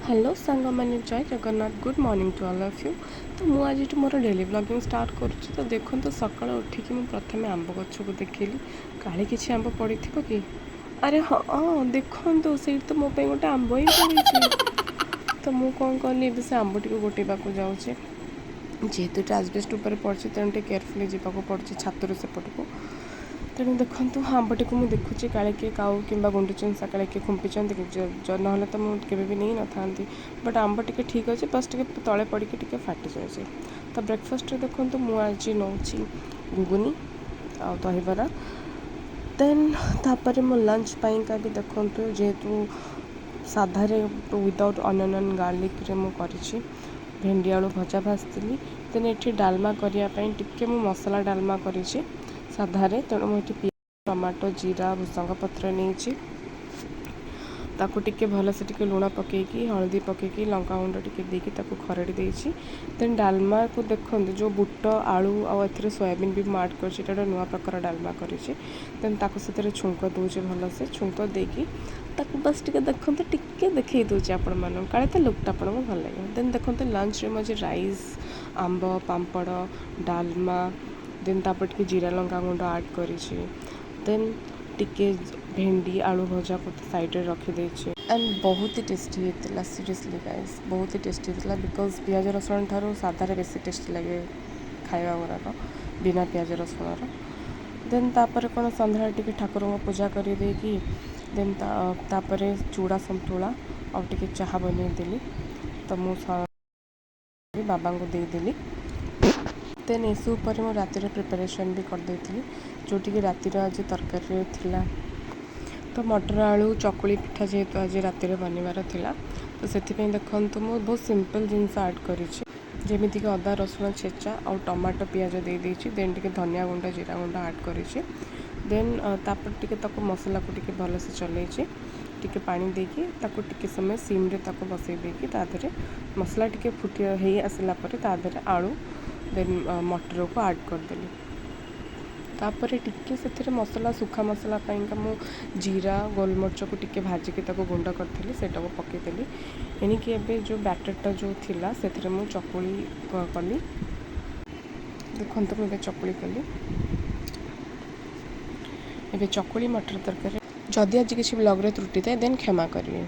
Hello सांग मैंने जय Jagannath good morning to all of you. तो मुझे मोर डेली ब्लॉगिंग स्टार्ट करुँच। तो देखो तो सकाल उठिकी मुझे प्रथम आंब गछ को देखली काले किसी आंब पड़ी थी कि अरे हाँ हाँ देखो से तो मो गोटे आंब ही पड़ी। तो मुझे कौन कली ए से आंब टी गोटेबा जाऊँचे जेहेतु आजबेस्ट उपर पड़ी तेणु केयरफुली जावाक पड़े छातर सेपटू। तेणु देखो आंबटी को मुझे देखुची काले किए काऊ कि गुंडुचि काले किए खुंपी ना तो मुझे भी नहीं न था। बट आंब टे ठीक अच्छे बस टे तले पड़ी टे फाटी जाए। तो ब्रेकफास्ट देखो मुझे नौ घुगुनी आ दहीबरा देन तापर मो लंच पाइंका भी देखो जेहेतु साधारे विदाउट अनियन एंड गार्लिक रे मु करिछि भेंडी आलू भजा भाजती। देन ये डालमा करने टिके मु मसला डालमा करिछि साधारे तेणु मुझे टमाटो जीरा भूसंग पत्र नहीं ताकू टिके भल से टिके लुण पकईकी हल्दी पकईकी लंका गुंड टिके देकी ताकू खरड़ी देछि। देन डालमा को देखो जो बुट आलू आउ सोयाबीन भी मुझे आड कर नुआ प्रकार डालमा करिछि। देन ताकू से छुंक दूचे भल से छुंक देकी ताकू बस टिके देखो टिके देखई दूचे आपण मान काले तो लुकटा आपको भल लगे। देन देखो लंच रे मुझे राइस आंब पापड़ डालमा देन तापर टिके जीरा लंका गुंड आड करिछि। देन टिके भेंडी आलू भजा को साइड रे रखी देछि एंड बहुत ही टेस्टी होता सीरियसली गाइस बहुत ही टेस्टी होता बिकज पियाज रसुण ठार साधारे बेसी टेस्टी लगे खाଇବା गुड़ाक बिना पियाज रसुण। देन तापर कौन सन्ध्या टिके ठाकुर को पूजा कर देकी देन तापर चूड़ा संतुला और टिके चाहा बनईदेली। तो मुझे बाबा को देदेली। देन एसपर मुझे रातिर प्रिपेरेसन भी करदे जोटि रातिर आज तरकारी थिला। तो मटर आलू चकुली पिठा जेहेतु आज रातिर बनवार थिला तो से देखो मुझे बहुत सिंपल जिनस ऐड करमीक अदा रसुण छेचा और टमाटो पियाज दे देछि। देन टिके धनिया गुंड जीरा गुंड ऐड करिछि। देन तापर टिके ताको मसला को टिके भल से चलैछि टिके पानी देकी ताको टिके समय सिम रे ताको बसई देकी तादरे मसला टिके फुटी हे आसला परे तादरे आलू देन मटर को ऐड करदेली। तापर टिके से मसला सुखा मसला पाइंका मु जीरा गोलमरिच को टिके भाजिकी गुंड करी से पकईदेली। एणिकी एबे जो बैटरटा जो थिला से मु चकुली कली देखो मुझे चकुली कली एबे चकुली मटर तरकारी जदि आज किसी ब्लॉग रे त्रुटि थाए देन क्षमा करिए।